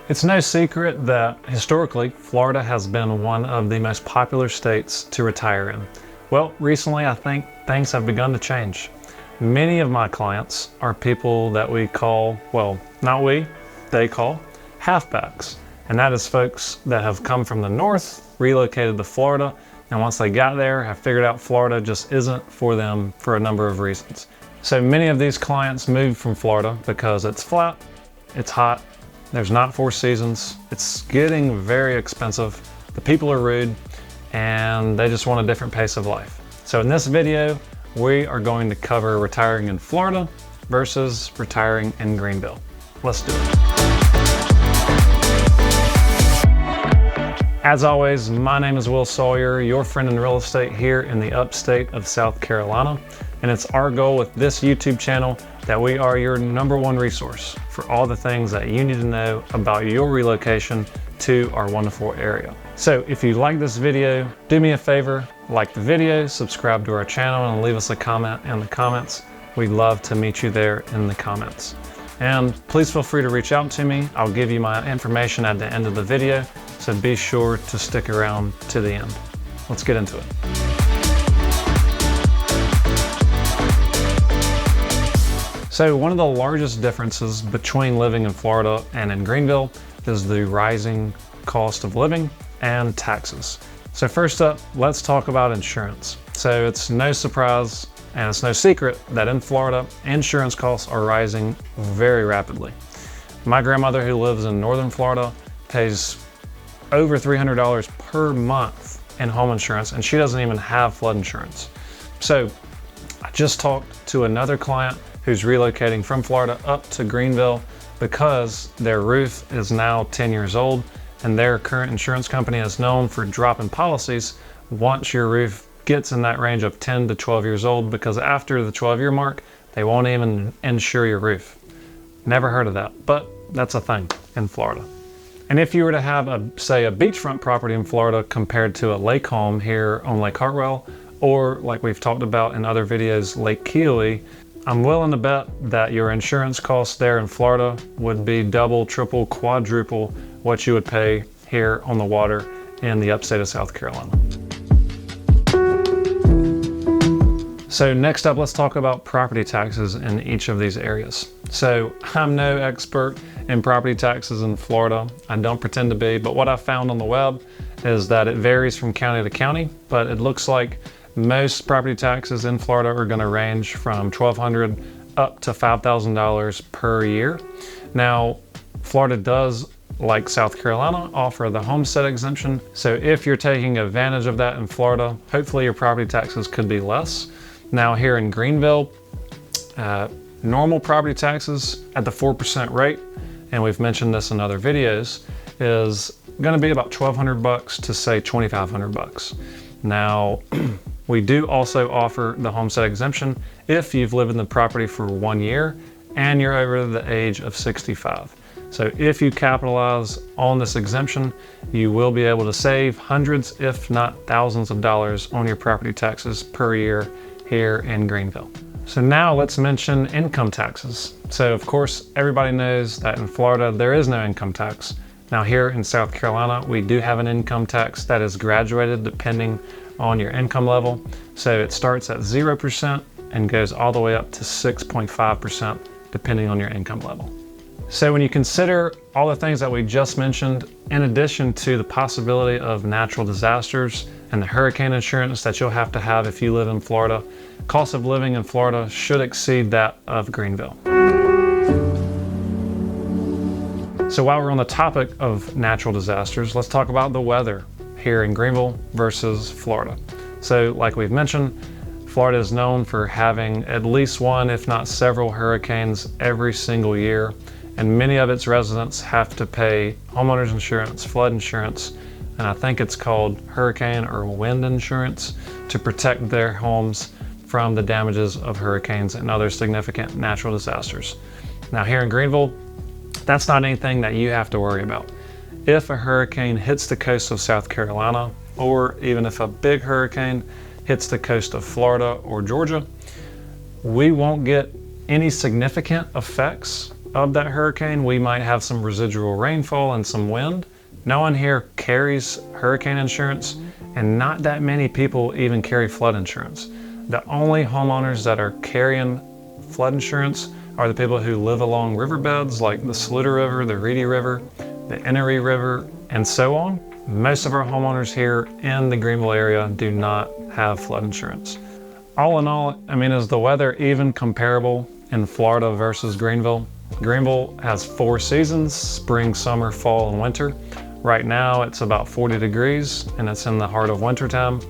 It's no secret that historically, Florida has been one of the most popular states to retire in. Well, recently I think things have begun to change. Many of my clients are people that we call, well, not we, they call halfbacks. And that is folks that have come from the north, relocated to Florida, and once they got there, have figured out Florida just isn't for them for a number of reasons. So many of these clients moved from Florida because it's flat, it's hot, there's not 4 seasons, it's getting very expensive, the people are rude, and they just want a different pace of life. So in this video, we are going to cover retiring in Florida versus retiring in Greenville. Let's do it. As always, my name is Sawyer, your friend in real estate here in the upstate of South Carolina. And it's our goal with this YouTube channel that we are your #1 resource for all the things that you need to know about your relocation to our wonderful area. So if you like this video, do me a favor, like the video, subscribe to our channel, and leave us a comment in the comments. We'd love to meet you there in the comments. And please feel free to reach out to me. I'll give you my information at the end of the video, so be sure to stick around to the end. Let's get into it. So one of the largest differences between living in Florida and in Greenville is the rising cost of living and taxes. So first up, let's talk about insurance. So it's no surprise and it's no secret that in Florida, insurance costs are rising very rapidly. My grandmother, who lives in northern Florida, pays over $300 per month in home insurance, and she doesn't even have flood insurance. So I just talked to another client who's relocating from Florida up to Greenville because their roof is now 10 years old, and their current insurance company is known for dropping policies once your roof gets in that range of 10 to 12 years old, because after the 12-year mark, they won't even insure your roof. Never heard of that, but that's a thing in Florida. And if you were to have say a beachfront property in Florida compared to a lake home here on Lake Hartwell, or like we've talked about in other videos, Lake Keowee, I'm willing to bet that your insurance costs there in Florida would be double, triple, quadruple what you would pay here on the water in the upstate of South Carolina. So next up, let's talk about property taxes in each of these areas. So I'm no expert in property taxes in Florida. I don't pretend to be, but what I found on the web is that it varies from county to county, but it looks like most property taxes in Florida are going to range from $1,200 up to $5,000 per year. Now, Florida does, like South Carolina, offer the homestead exemption. So if you're taking advantage of that in Florida, hopefully your property taxes could be less. Now here in Greenville, normal property taxes at the 4% rate, and we've mentioned this in other videos, is going to be about $1,200 to say $2,500. Now, we do also offer the homestead exemption if you've lived in the property for 1 year and you're over the age of 65. So if you capitalize on this exemption, you will be able to save hundreds, if not thousands of dollars on your property taxes per year here in Greenville. So now let's mention income taxes. So of course, everybody knows that in Florida, there is no income tax. Now here in South Carolina, we do have an income tax that is graduated depending on your income level. So it starts at 0% and goes all the way up to 6.5% depending on your income level. So when you consider all the things that we just mentioned, in addition to the possibility of natural disasters and the hurricane insurance that you'll have to have if you live in Florida, cost of living in Florida should exceed that of Greenville. So while we're on the topic of natural disasters, let's talk about the weather here in Greenville versus Florida. So like we've mentioned, Florida is known for having at least one, if not several hurricanes every single year. And many of its residents have to pay homeowners insurance, flood insurance, and I think it's called hurricane or wind insurance to protect their homes from the damages of hurricanes and other significant natural disasters. Now here in Greenville, that's not anything that you have to worry about. If a hurricane hits the coast of South Carolina, or even if a big hurricane hits the coast of Florida or Georgia, we won't get any significant effects of that hurricane, we might have some residual rainfall and some wind. No one here carries hurricane insurance, and not that many people even carry flood insurance. The only homeowners that are carrying flood insurance are the people who live along riverbeds like the Saluda River, the Reedy River, the Inouye River, and so on. Most of our homeowners here in the Greenville area do not have flood insurance. All in all, I mean, is the weather even comparable in Florida versus Greenville? Greenville has 4 seasons: spring, summer, fall, and winter. Right now it's about 40 degrees and it's in the heart of winter time.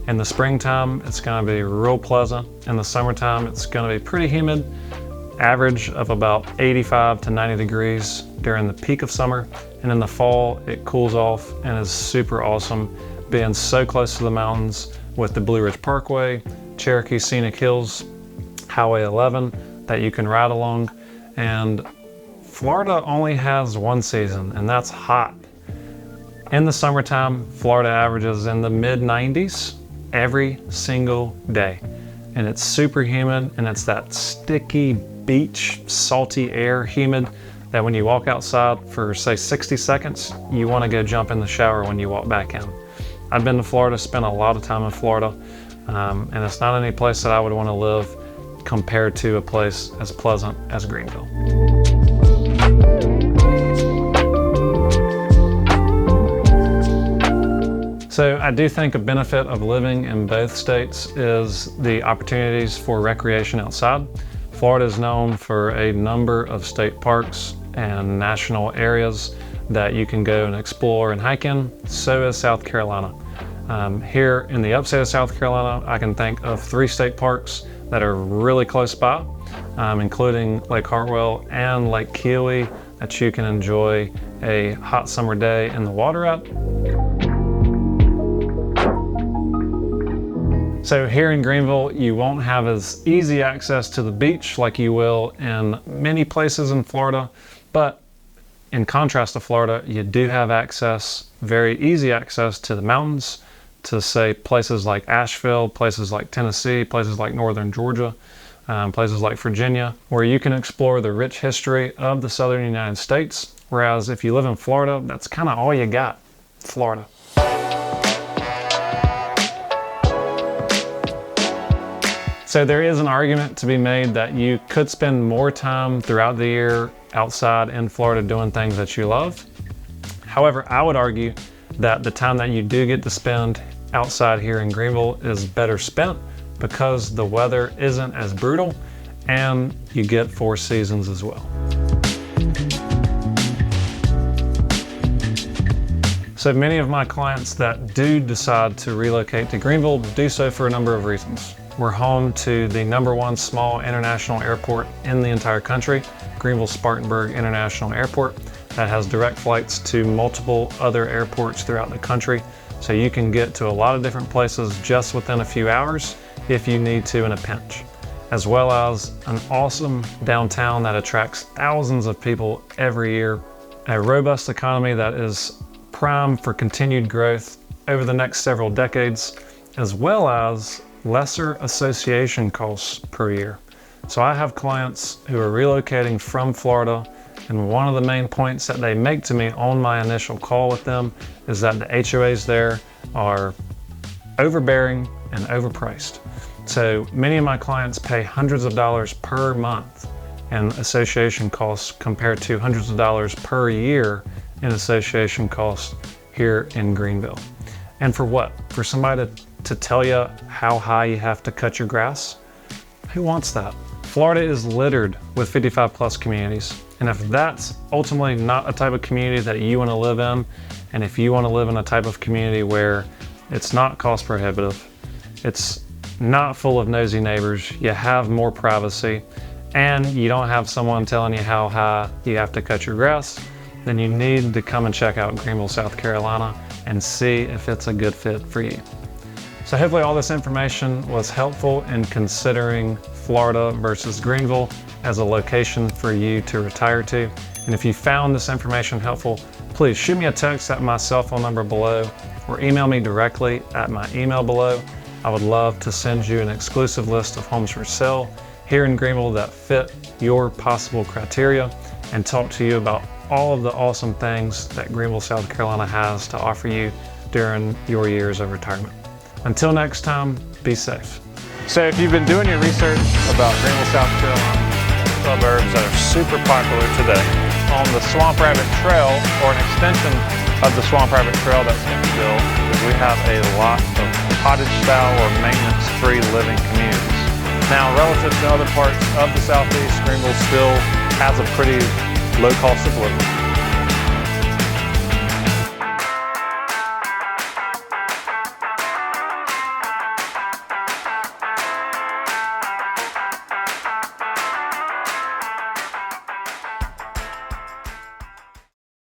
In the springtime, it's going to be real pleasant. In the summertime, it's going to be pretty humid, average of about 85 to 90 degrees during the peak of summer. And in the fall, it cools off and is super awesome, being so close to the mountains with the Blue Ridge Parkway, Cherokee Scenic Hills, Highway 11 that you can ride along. And Florida only has one season, and that's hot. In the summertime, Florida averages in the mid-90s every single day. And it's super humid, and it's that sticky beach, salty air, humid, that when you walk outside for say 60 seconds, you want to go jump in the shower when you walk back in. I've been to Florida, spent a lot of time in Florida, and it's not any place that I would want to live compared to a place as pleasant as Greenville. So I do think a benefit of living in both states is the opportunities for recreation outside. Florida is known for a number of state parks and national areas that you can go and explore and hike in. So is South Carolina. Here in the upstate of South Carolina, I can think of 3 state parks that are really close by, including Lake Hartwell and Lake Keowee, that you can enjoy a hot summer day in the water at. So here in Greenville, you won't have as easy access to the beach like you will in many places in Florida, but in contrast to Florida, you do have access, very easy access to the mountains, to say places like Asheville, places like Tennessee, places like northern Georgia, places like Virginia, where you can explore the rich history of the southern United States. Whereas if you live in Florida, that's kind of all you got, Florida. So there is an argument to be made that you could spend more time throughout the year outside in Florida doing things that you love. However, I would argue that the time that you do get to spend outside here in Greenville is better spent because the weather isn't as brutal and you get 4 seasons as well. So many of my clients that do decide to relocate to Greenville do so for a number of reasons. We're home to the #1 small international airport in the entire country, Greenville-Spartanburg International Airport, that has direct flights to multiple other airports throughout the country. So you can get to a lot of different places just within a few hours if you need to in a pinch. As well as an awesome downtown that attracts thousands of people every year. A robust economy that is primed for continued growth over the next several decades, as well as lesser association costs per year. So I have clients who are relocating from Florida, and one of the main points that they make to me on my initial call with them is that the HOAs there are overbearing and overpriced. So many of my clients pay hundreds of dollars per month in association costs compared to hundreds of dollars per year in association costs here in Greenville. And for what? For somebody to tell you how high you have to cut your grass? Who wants that? Florida is littered with 55+ communities. And if that's ultimately not a type of community that you want to live in, and if you want to live in a type of community where it's not cost prohibitive, it's not full of nosy neighbors, you have more privacy, and you don't have someone telling you how high you have to cut your grass, then you need to come and check out Greenville, South Carolina and see if it's a good fit for you. So hopefully all this information was helpful in considering Florida versus Greenville as a location for you to retire to. And if you found this information helpful, please shoot me a text at my cell phone number below or email me directly at my email below. I would love to send you an exclusive list of homes for sale here in Greenville that fit your possible criteria. and talk to you about all of the awesome things that Greenville, South Carolina has to offer you during your years of retirement. Until next time, be safe. So if you've been doing your research about Greenville, South Carolina suburbs that are super popular today, on the Swamp Rabbit Trail, or an extension of the Swamp Rabbit Trail that's in Greenville, is we have a lot of cottage style or maintenance-free living communities. Now, relative to other parts of the Southeast, Greenville still has a pretty low cost of living.